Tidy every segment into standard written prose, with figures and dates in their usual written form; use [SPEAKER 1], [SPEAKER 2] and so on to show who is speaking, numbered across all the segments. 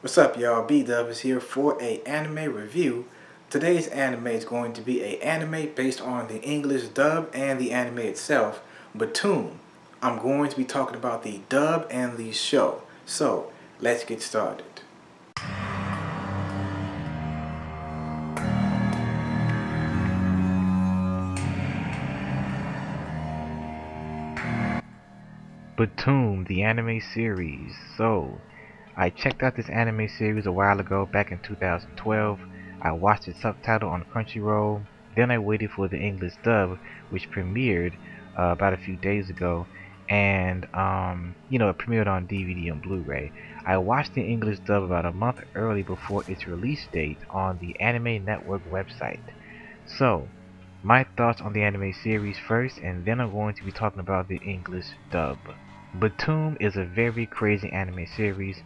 [SPEAKER 1] What's up, y'all? B-Dub is here for a anime review. Today's anime is going to be a anime based on the English dub and the anime itself, Btooom. I'm going to be talking about the dub and the show. So, let's get started.
[SPEAKER 2] Btooom, the anime series. So, I checked out this anime series a while ago, back in 2012. I watched it subtitled on Crunchyroll. Then I waited for the English dub, which premiered about a few days ago. And, it premiered on DVD and Blu-ray. I watched the English dub about a month early before its release date on the Anime Network website. So, my thoughts on the anime series first, and then I'm going to be talking about the English dub. Btooom is a very crazy anime series.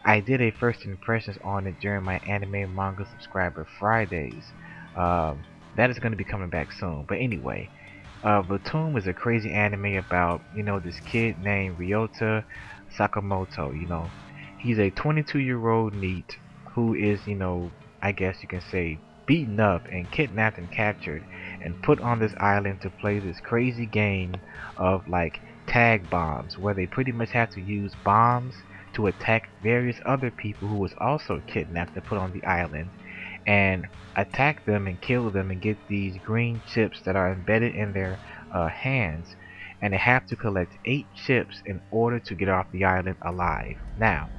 [SPEAKER 2] I did a first impressions on it during my anime manga subscriber Fridays. That is going to be coming back soon. But anyway, Btooom is a crazy anime about, this kid named Ryota Sakamoto. He's a 22-year-old NEET who is, I guess you can say, beaten up and kidnapped and captured and put on this island to play this crazy game of like tag bombs, where they pretty much have to use bombs to attack various other people who was also kidnapped and put on the island, and attack them and kill them and get these green chips that are embedded in their hands, and they have to collect 8 chips in order to get off the island alive. Now,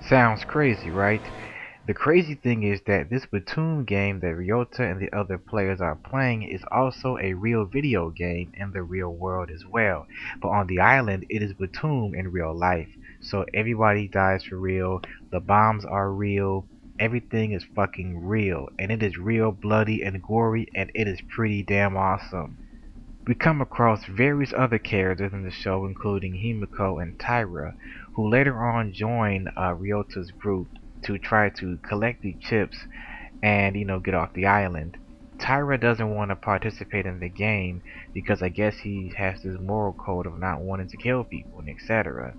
[SPEAKER 2] sounds crazy, right? The crazy thing is that this Btooom game that Ryota and the other players are playing is also a real video game in the real world as well. But on the island, it is Btooom in real life. So everybody dies for real, the bombs are real, everything is fucking real. And it is real bloody and gory, and it is pretty damn awesome. We come across various other characters in the show, including Himiko and Tyra, who later on join Ryota's group to try to collect the chips and get off the island. Tyra doesn't want to participate in the game because I guess he has this moral code of not wanting to kill people and etc.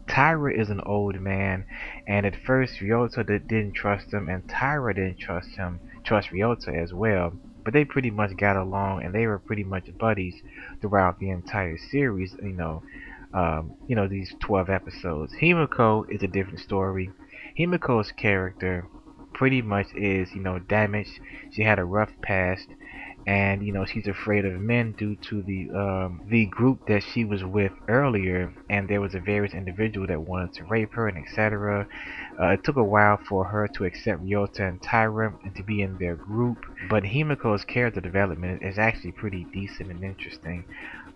[SPEAKER 2] Tyra is an old man, and at first Ryota didn't trust him, and Tyra didn't trust Ryota as well. But they pretty much got along, and they were pretty much buddies throughout the entire series. These 12 episodes. Himiko is a different story. Himiko's character pretty much is, damaged. She had a rough past, and she's afraid of men due to the group that she was with earlier, and there was a various individual that wanted to rape her and etc. It took a while for her to accept Ryota and Tyra and to be in their group, but Himiko's character development is actually pretty decent and interesting.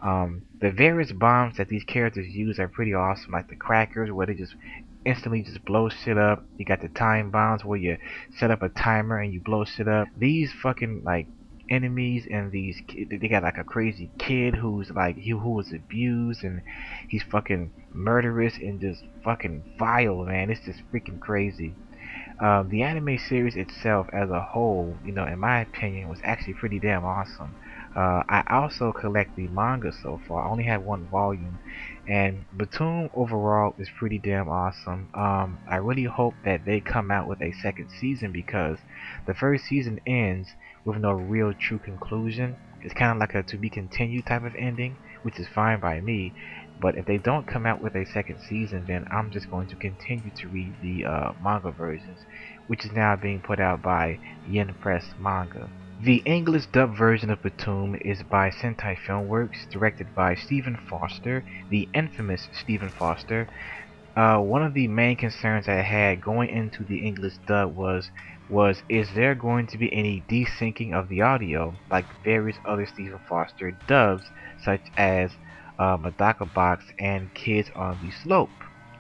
[SPEAKER 2] The various bombs that these characters use are pretty awesome, like the crackers where they just instantly just blow shit up. You got the time bombs where you set up a timer and you blow shit up. These fucking like enemies, and they got like a crazy kid who's like who was abused, and he's fucking murderous and just fucking vile, man. It's just freaking crazy. The anime series itself as a whole, in my opinion, was actually pretty damn awesome. I also collect the manga so far. I only have one volume, and Btooom overall is pretty damn awesome. I really hope that they come out with a second season, because the first season ends with no real true conclusion. It's kind of like a to be continued type of ending, which is fine by me. But if they don't come out with a second season, then I'm just going to continue to read the manga versions, which is now being put out by Yen Press Manga. The English dub version of Btooom is by Sentai Filmworks, directed by Stephen Foster, the infamous Stephen Foster. One of the main concerns I had going into the English dub was is there going to be any desyncing of the audio like various other Stephen Foster dubs, such as Madaka Box and Kids on the Slope,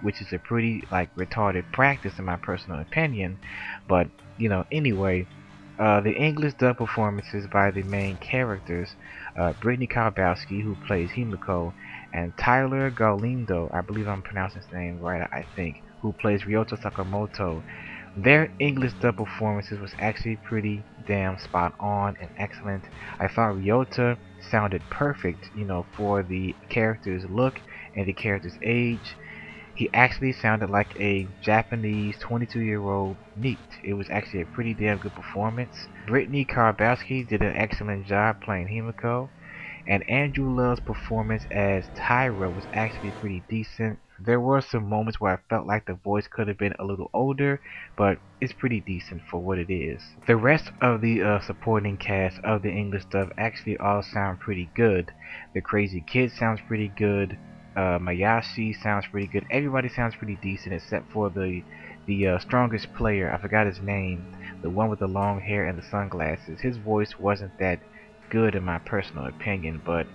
[SPEAKER 2] which is a pretty like retarded practice in my personal opinion. But anyway, the English dub performances by the main characters, Brittany Karbowski, who plays Himiko, and Tyler Galindo, I believe I'm pronouncing his name right, I think, who plays Ryota Sakamoto. Their English dub performances was actually pretty damn spot on and excellent. I thought Ryota sounded perfect, for the character's look and the character's age. He actually sounded like a Japanese 22-year-old NEET. It was actually a pretty damn good performance. Brittany Karbowski did an excellent job playing Himiko, and Andrew Love's performance as Tyra was actually pretty decent. There were some moments where I felt like the voice could have been a little older, but it's pretty decent for what it is. The rest of the supporting cast of the English dub actually all sound pretty good. The Crazy Kid sounds pretty good. Mayashi sounds pretty good. Everybody sounds pretty decent except for the strongest player. I forgot his name. The one with the long hair and the sunglasses. His voice wasn't that good in my personal opinion, but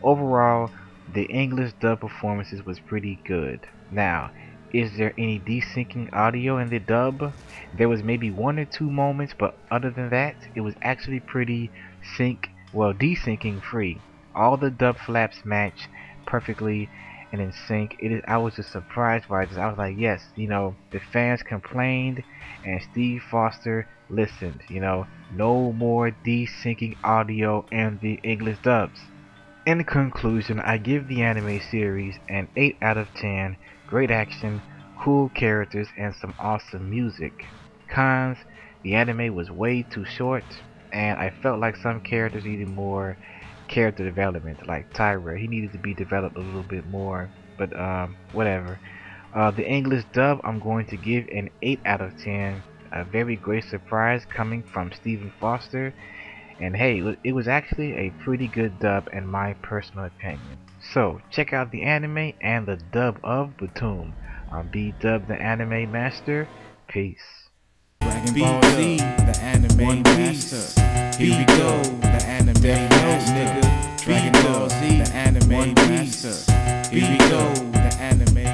[SPEAKER 2] overall the English dub performances was pretty good. Now, is there any desyncing audio in the dub? There was maybe 1 or 2 moments, but other than that, it was actually pretty desyncing free. All the dub flaps match perfectly and in sync. I was just surprised by this. I was like, yes, the fans complained and Steve Foster listened. No more desyncing audio in the English dubs. In conclusion, I give the anime series an 8 out of 10. Great action, cool characters, and some awesome music. Cons: the anime was way too short, and I felt like some characters needed more character development. Like Tyra, he needed to be developed a little bit more, but whatever. The English dub, I'm going to give an 8 out of 10. A very great surprise coming from Stephen Foster, and hey, it was actually a pretty good dub in my personal opinion. So check out the anime and the dub of Btooom. I'm B-Dub, the Anime Master. Peace.
[SPEAKER 1] Dragon Ball Z, the Anime Master. Here we go, the Anime Master, nigga. Dragon Ball Z, the Anime Master. Here we go, the Anime